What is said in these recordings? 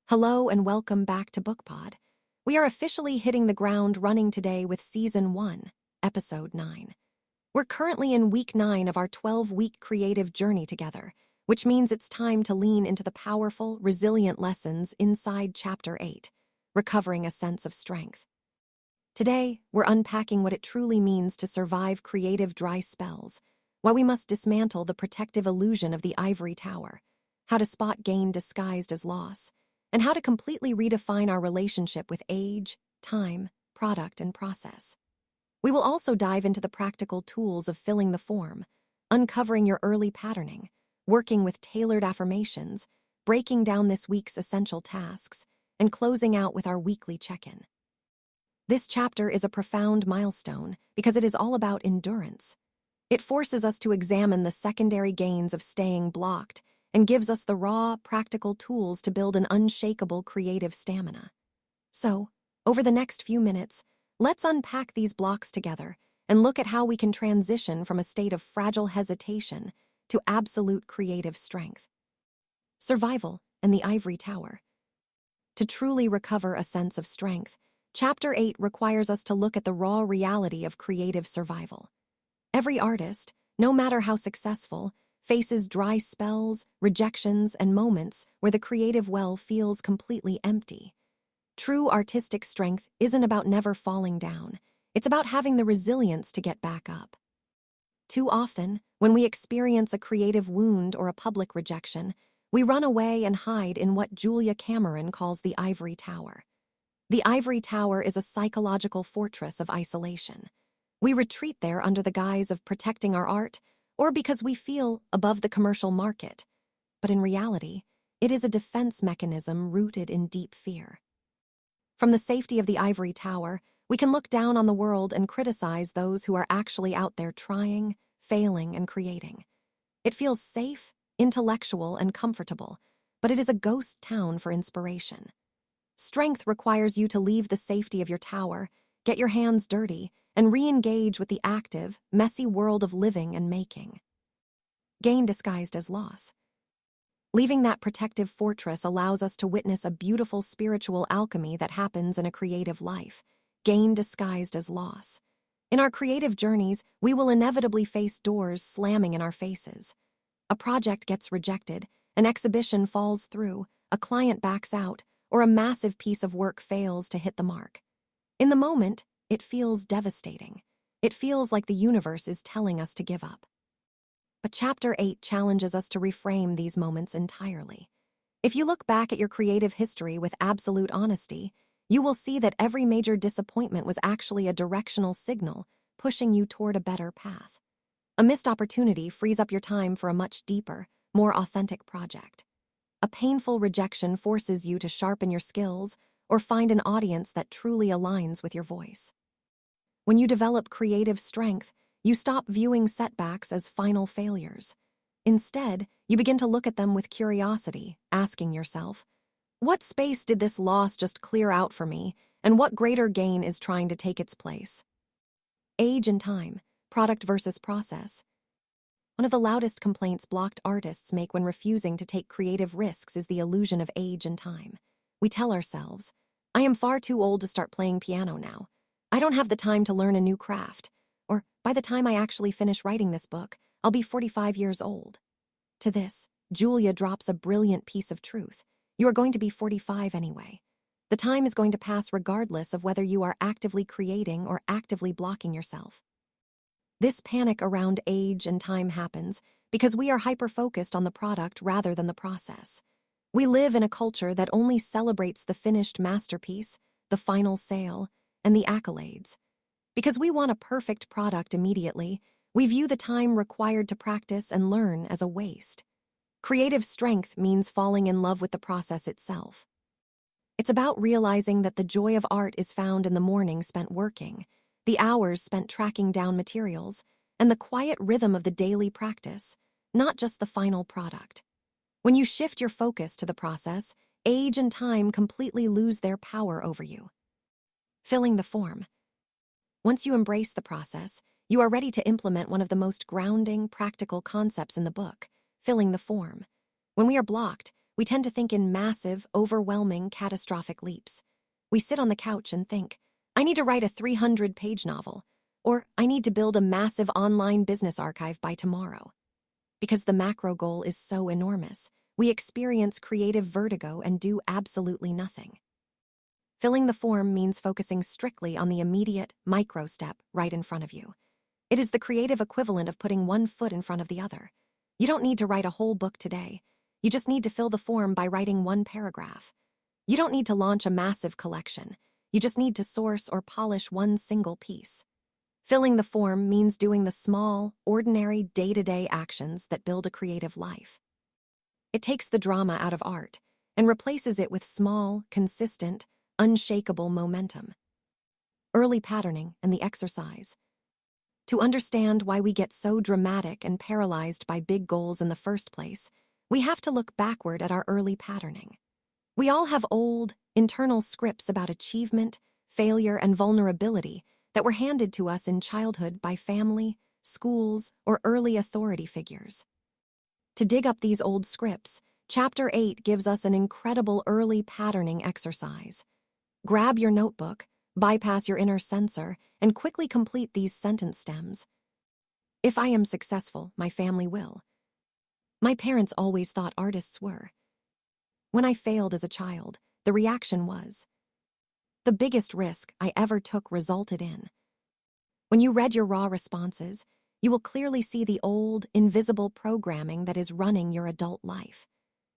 Hello and welcome back to BookPod. We are officially hitting the ground running today with Season 1, Episode 9. We're currently in Week 9 of our 12-week creative journey together, which means it's time to lean into the powerful, resilient lessons inside Chapter 8, Recovering a Sense of Strength. Today, we're unpacking what it truly means to survive creative dry spells, why we must dismantle the protective illusion of the Ivory Tower, how to spot gain disguised as loss, and how to completely redefine our relationship with age, time, product, and process. We will also dive into the practical tools of filling the form, uncovering your early patterning, working with tailored affirmations, breaking down this week's essential tasks, and closing out with our weekly check-in. This chapter is a profound milestone because it is all about endurance. It forces us to examine the secondary gains of staying blocked and gives us the raw, practical tools to build an unshakable creative stamina. So, over the next few minutes, let's unpack these blocks together and look at how we can transition from a state of fragile hesitation to absolute creative strength. Survival and the Ivory Tower. To truly recover a sense of strength, Chapter 8 requires us to look at the raw reality of creative survival. Every artist, no matter how successful, faces dry spells, rejections, and moments where the creative well feels completely empty. True artistic strength isn't about never falling down. It's about having the resilience to get back up. Too often, when we experience a creative wound or a public rejection, we run away and hide in what Julia Cameron calls the Ivory Tower. The Ivory Tower is a psychological fortress of isolation. We retreat there under the guise of protecting our art, or because we feel above the commercial market. But in reality, it is a defense mechanism rooted in deep fear. From the safety of the Ivory Tower, we can look down on the world and criticize those who are actually out there trying, failing, and creating. It feels safe, intellectual, and comfortable, but it is a ghost town for inspiration. Strength requires you to leave the safety of your tower, get your hands dirty, and re-engage with the active, messy world of living and making. Gain disguised as loss. Leaving that protective fortress allows us to witness a beautiful spiritual alchemy that happens in a creative life. Gain disguised as loss. In our creative journeys, we will inevitably face doors slamming in our faces. A project gets rejected, an exhibition falls through, a client backs out, or a massive piece of work fails to hit the mark. In the moment, it feels devastating. It feels like the universe is telling us to give up. But Chapter 8 challenges us to reframe these moments entirely. If you look back at your creative history with absolute honesty, you will see that every major disappointment was actually a directional signal pushing you toward a better path. A missed opportunity frees up your time for a much deeper, more authentic project. A painful rejection forces you to sharpen your skills or find an audience that truly aligns with your voice. When you develop creative strength, you stop viewing setbacks as final failures. Instead, you begin to look at them with curiosity, asking yourself, what space did this loss just clear out for me, and what greater gain is trying to take its place? Age and time, product versus process. One of the loudest complaints blocked artists make when refusing to take creative risks is the illusion of age and time. We tell ourselves, I am far too old to start playing piano now. I don't have the time to learn a new craft. Or, by the time I actually finish writing this book, I'll be 45 years old. To this, Julia drops a brilliant piece of truth. You are going to be 45 anyway. The time is going to pass regardless of whether you are actively creating or actively blocking yourself. This panic around age and time happens because we are hyper-focused on the product rather than the process. We live in a culture that only celebrates the finished masterpiece, the final sale, and the accolades. Because we want a perfect product immediately, we view the time required to practice and learn as a waste. Creative strength means falling in love with the process itself. It's about realizing that the joy of art is found in the morning spent working, the hours spent tracking down materials, and the quiet rhythm of the daily practice, not just the final product. When you shift your focus to the process, age and time completely lose their power over you. Filling the form. Once you embrace the process, you are ready to implement one of the most grounding, practical concepts in the book, filling the form. When we are blocked, We tend to think in massive, overwhelming, catastrophic leaps. We sit on the couch and think, I need to write a 300-page novel, or I need to build a massive online business archive by tomorrow. Because the macro goal is so enormous, we experience creative vertigo and do absolutely nothing. Filling the form means focusing strictly on the immediate, micro step right in front of you. It is the creative equivalent of putting one foot in front of the other. You don't need to write a whole book today. You just need to fill the form by writing one paragraph. You don't need to launch a massive collection. You just need to source or polish one single piece. Filling the form means doing the small, ordinary, day-to-day actions that build a creative life. It takes the drama out of art and replaces it with small, consistent, unshakable momentum. Early patterning and the exercise. To understand why we get so dramatic and paralyzed by big goals in the first place, we have to look backward at our early patterning. We all have old, internal scripts about achievement, failure, and vulnerability that were handed to us in childhood by family, schools, or early authority figures. To dig up these old scripts, Chapter 8 gives us an incredible early patterning exercise. Grab your notebook, bypass your inner censor, and quickly complete these sentence stems. If I am successful, my family will. My parents always thought artists were. When I failed as a child, the reaction was. The biggest risk I ever took resulted in. When you read your raw responses, you will clearly see the old, invisible programming that is running your adult life.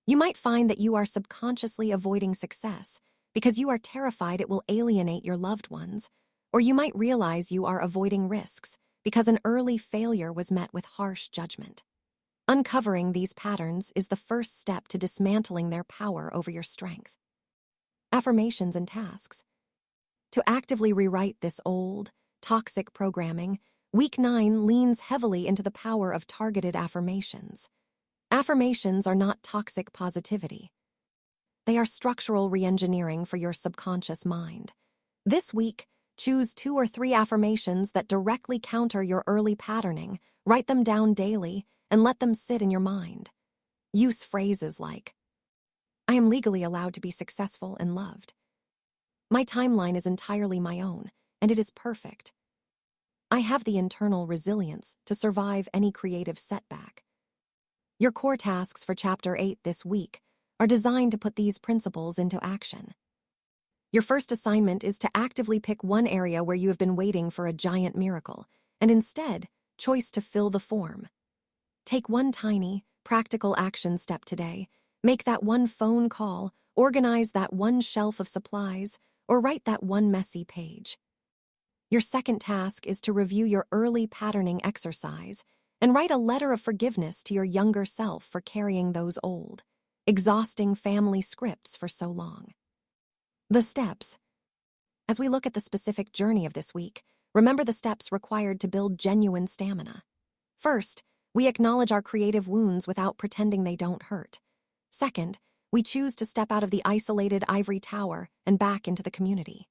You might find that you are subconsciously avoiding success because you are terrified it will alienate your loved ones, or you might realize you are avoiding risks because an early failure was met with harsh judgment. Uncovering these patterns is the first step to dismantling their power over your strength. Affirmations and tasks. To actively rewrite this old, toxic programming, Week 9 leans heavily into the power of targeted affirmations. Affirmations are not toxic positivity. They are structural reengineering for your subconscious mind. This week, choose 2 or 3 affirmations that directly counter your early patterning, write them down daily, and let them sit in your mind. Use phrases like, I am legally allowed to be successful and loved. My timeline is entirely my own, and it is perfect. I have the internal resilience to survive any creative setback. Your core tasks for Chapter 8 this week are designed to put these principles into action. Your first assignment is to actively pick one area where you have been waiting for a giant miracle, and instead, choice to fill the form. Take one tiny, practical action step today, make that one phone call, organize that one shelf of supplies, or write that one messy page. Your second task is to review your early patterning exercise and write a letter of forgiveness to your younger self for carrying those old, exhausting family scripts for so long. The steps. As we look at the specific journey of this week, remember the steps required to build genuine stamina. First, we acknowledge our creative wounds without pretending they don't hurt. Second, we choose to step out of the isolated Ivory Tower and back into the community.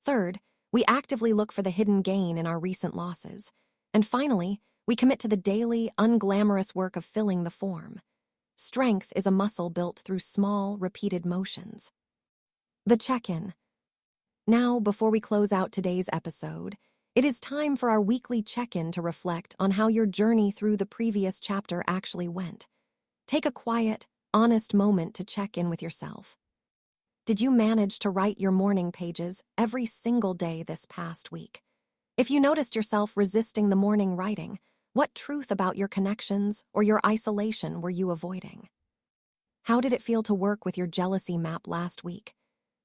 Third, we actively look for the hidden gain in our recent losses. And finally, we commit to the daily, unglamorous work of filling the form. Strength is a muscle built through small, repeated motions. The check-in. Now, before we close out today's episode, it is time for our weekly check-in to reflect on how your journey through the previous chapter actually went. Take a quiet, honest moment to check in with yourself. Did you manage to write your morning pages every single day this past week? If you noticed yourself resisting the morning writing, what truth about your connections or your isolation were you avoiding? How did it feel to work with your jealousy map last week?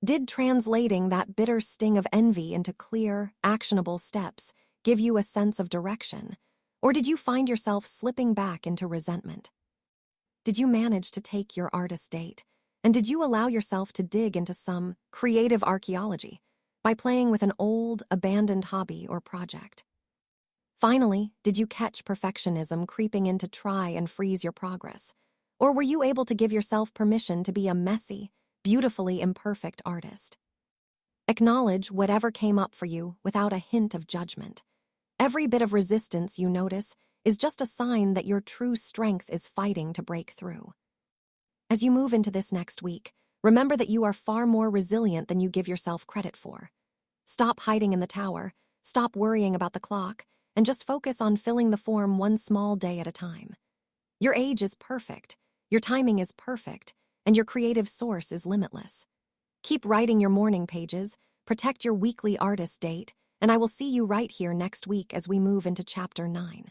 Did translating that bitter sting of envy into clear, actionable steps give you a sense of direction? Or did you find yourself slipping back into resentment? Did you manage to take your artist date? And did you allow yourself to dig into some creative archaeology by playing with an old, abandoned hobby or project? Finally, did you catch perfectionism creeping in to try and freeze your progress? Or were you able to give yourself permission to be a messy, beautifully imperfect artist? Acknowledge whatever came up for you without a hint of judgment. Every bit of resistance you notice is just a sign that your true strength is fighting to break through. As you move into this next week, remember that you are far more resilient than you give yourself credit for. Stop hiding in the tower, stop worrying about the clock, and just focus on filling the form one small day at a time. Your age is perfect, your timing is perfect, and your creative source is limitless. Keep writing your morning pages, protect your weekly artist date, and I will see you right here next week as we move into Chapter 9.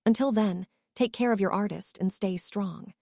Until then, take care of your artist and stay strong.